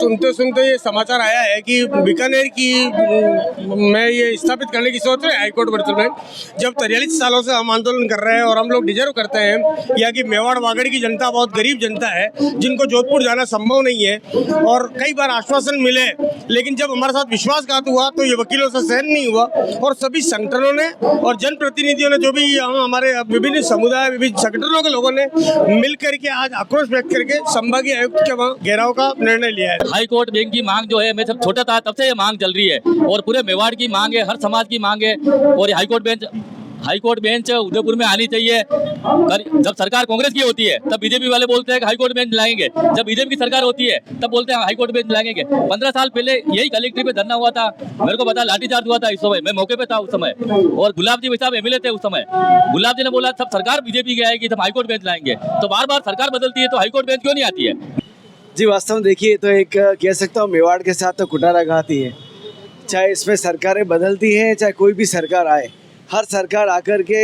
सुनते सुनते ये समाचार आया है कि बीकानेर की में ये स्थापित करने की सोच है हाईकोर्ट वर्चुअल बेंच। जब 43 सालों से हम आंदोलन कर रहे हैं और हम लोग डिजर्व करते हैं यहाँ की मेवाड़ वागड़ की जनता बहुत गरीब जनता है जिनको जोधपुर जाना संभव नहीं है और कई बार आश्वासन मिले, लेकिन जब हमारे साथ विश्वासघात हुआ तो ये वकीलों से सहन नहीं हुआ और सभी संगठनों ने और जनप्रतिनिधियों ने जो भी हमारे विभिन्न समुदाय विभिन्न संगठनों के लोगों ने मिल करके आज आक्रोश व्यक्त करके संभागीय आयुक्त के वहाँ घेराव का निर्णय लिया है। हाई कोर्ट बेंच की मांग जो है, मैं जब छोटा था तब से ये मांग चल रही है और पूरे मेवाड़ की मांग है, हर समाज की मांग है और ये हाई कोर्ट बेंच उदयपुर में आनी चाहिए। जब सरकार कांग्रेस की होती है तब बीजेपी वाले बोलते हैं कि हाई कोर्ट बेंच लाएंगे, जब बीजेपी की सरकार होती है तब बोलते हैं हाई कोर्ट बेंच लाएंगे। 15 साल पहले यही कलेक्ट्री पे धरना हुआ था, मेरे को पता लाठीचार्ज हुआ था, इस समय मैं मौके पे था उस समय, और गुलाब जी साहब एमएलए थे उस समय। गुलाब जी ने बोला सब सरकार बीजेपी की आएगी तब हाई कोर्ट बेंच लाएंगे, तो बार बार सरकार बदलती है तो हाई कोर्ट बेंच क्यों नहीं आती है? जी वास्तव में देखिए तो एक कह सकता हूँ मेवाड़ के साथ तो कुटाराघात ही है। चाहे इसमें सरकारें बदलती हैं चाहे कोई भी सरकार आए, हर सरकार आकर के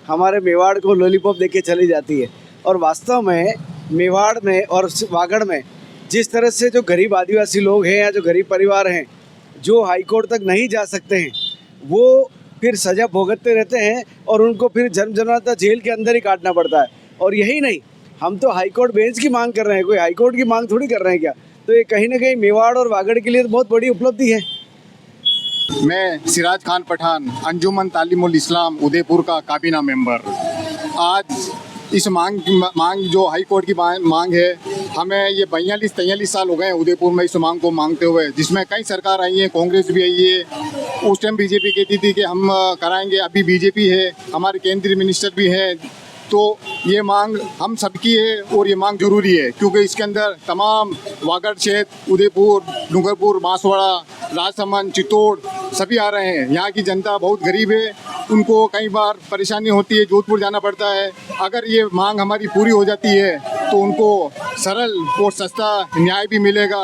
हमारे मेवाड़ को लॉलीपॉप देके चली जाती है। और वास्तव में मेवाड़ में और वागड़ में जिस तरह से जो गरीब आदिवासी लोग हैं या जो गरीब परिवार हैं जो हाई कोर्ट तक नहीं जा सकते हैं, वो फिर सज़ा भुगतते रहते हैं और उनको फिर जन्म जन्मांतर जेल के अंदर ही काटना पड़ता है। और यही नहीं, हम तो हाई कोर्ट बेंच की मांग कर रहे हैं, कोई हाई कोर्ट की मांग थोड़ी कर रहे हैं क्या। तो ये कहीं ना कहीं मेवाड़ और वागड़ के लिए तो बहुत बड़ी उपलब्धि है। मैं सिराज खान पठान, अंजुमन तालीमुल इस्लाम उदयपुर का काबीना मेंबर। आज इस मांग जो हाई कोर्ट की मांग है, हमें ये 42-43 साल हो गए हैं उदयपुर में इस मांग को मांगते हुए, जिसमें कई सरकार आई है, कांग्रेस भी आई है। उस टाइम बीजेपी कहती थी कि हम कराएंगे, अभी बीजेपी है, हमारे केंद्रीय मिनिस्टर भी हैं। तो ये मांग हम सबकी है और ये मांग जरूरी है क्योंकि इसके अंदर तमाम वागड़ क्षेत्र, उदयपुर, डूंगरपुर, बांसवाड़ा, राजसमंद, चित्तौड़ सभी आ रहे हैं। यहाँ की जनता बहुत गरीब है, उनको कई बार परेशानी होती है, जोधपुर जाना पड़ता है। अगर ये मांग हमारी पूरी हो जाती है तो उनको सरल और सस्ता न्याय भी मिलेगा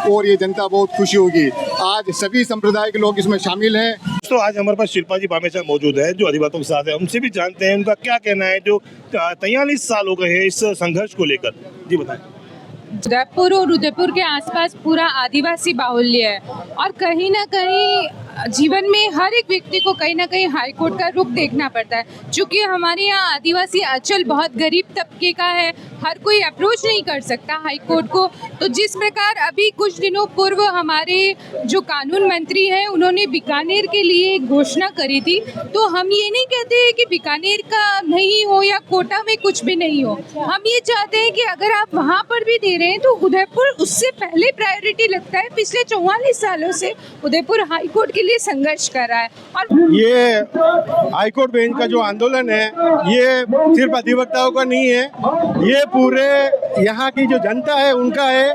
और ये जनता बहुत खुशी होगी। आज सभी संप्रदाय के लोग इसमें शामिल हैं। तो आज हमारे पास शिल्पा जी बामेचा मौजूद है जो आदिवासियों के साथ है, उनसे भी जानते हैं उनका क्या कहना है जो 43 साल हो गए हैं इस संघर्ष को लेकर। जी बताएं। उदयपुर और उदयपुर के आसपास पूरा आदिवासी बाहुल्य है और कहीं ना कहीं जीवन में हर एक व्यक्ति को कहीं ना कहीं हाई कोर्ट का रुख देखना पड़ता है। क्योंकि हमारे यहाँ आदिवासी अंचल बहुत गरीब तबके का है, हर कोई अप्रोच नहीं कर सकता हाई कोर्ट को। तो जिस प्रकार अभी कुछ दिनों पूर्व हमारे जो कानून मंत्री हैं उन्होंने बीकानेर के लिए एक घोषणा करी थी, तो हम ये नहीं कहते हैं कि बीकानेर का नहीं हो या कोटा में कुछ भी नहीं हो। हम ये चाहते हैं कि अगर आप वहाँ पर भी दे रहे हैं तो उदयपुर उससे पहले प्रायोरिटी लगता है। पिछले 44 सालों से उदयपुर हाई कोर्ट के लिए संघर्ष कर रहा है। और ये हाई कोर्ट बेंच का जो आंदोलन है ये सिर्फ अधिवक्ताओं का नहीं है, ये पूरे यहाँ की जो जनता है उनका है।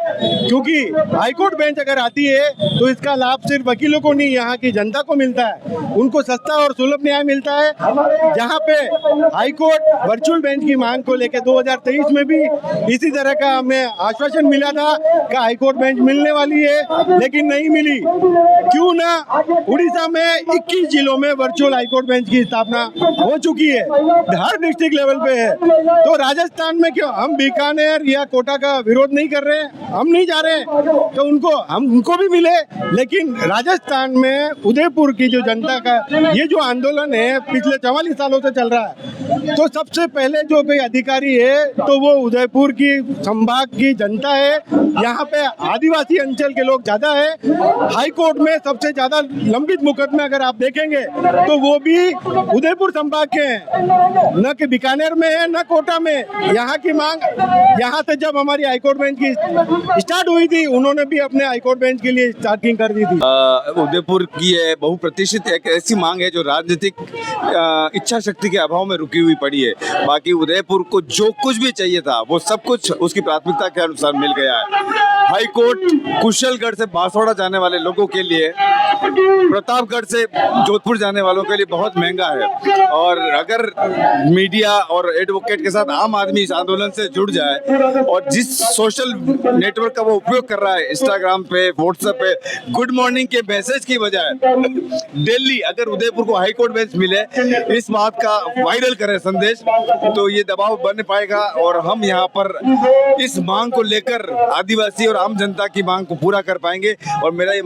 क्योंकि हाई कोर्ट बेंच अगर आती है तो इसका लाभ सिर्फ वकीलों को नहीं, यहाँ की जनता को मिलता है। उनको सस्ता और सुलभ न्याय मिलता है। जहाँ पे हाई कोर्ट वर्चुअल बेंच की मांग को लेकर 2023 में भी इसी तरह का हमें आश्वासन मिला था कि हाई कोर्ट बेंच मिलने वाली है, लेकिन नहीं मिली। क्यों ना उड़ीसा में 21 जिलों में वर्चुअल हाई कोर्ट बेंच की स्थापना हो चुकी है, हर डिस्ट्रिक्ट लेवल पे है। तो राजस्थान में क्यों हम बीकानेर या कोटा का विरोध नहीं कर रहे हैं, हम नहीं जा रहे हैं तो उनको भी मिले। लेकिन राजस्थान में उदयपुर की जो जनता का ये जो आंदोलन है पिछले 44 सालों से चल रहा है, तो सबसे पहले जो कोई अधिकारी है तो वो उदयपुर की संभाग की जनता है। यहाँ पे आदिवासी अंचल के लोग ज्यादा है। हाई कोर्ट में सबसे ज्यादा लंबित मुकदमे अगर आप देखेंगे तो वो भी उदयपुर संभाग के हैं, न कि बीकानेर में है न कोटा में। यहाँ की मांग, यहाँ से जब हमारी हाईकोर्ट बेंच की स्टार्ट हुई थी उन्होंने भी अपने हाईकोर्ट बेंच के लिए स्टार्टिंग कर दी थी। उदयपुर की है बहुप्रतीक्षित एक ऐसी मांग है जो राजनीतिक इच्छा शक्ति के अभाव में रुकी हुई पड़ी है। बाकी उदयपुर को जो कुछ भी चाहिए था वो सब कुछ उसकी प्राथमिकता के अनुसार मिल गया है। हाई कोर्ट कुशलगढ़ से बांसवाड़ा जाने वाले लोगों के लिए प्रतापगढ़ से जोधपुर जाने वालों के लिए बहुत महंगा है। और अगर मीडिया और एडवोकेट के साथ आम आदमी इस आंदोलन से जुड़ जाए और जिस सोशल नेटवर्क का वो उपयोग कर रहा है, इंस्टाग्राम पे, व्हाट्सएप पे, गुड मॉर्निंग के मैसेज की बजाय दिल्ली अगर उदयपुर को हाई कोर्ट बेंच मिले, इस बात का वायरल करे संदेश, तो ये दबाव बन पाएगा और हम यहाँ पर इस मांग को लेकर आदिवासी और आम जनता की मांग को पूरा कर पाएंगे। और मेरा ये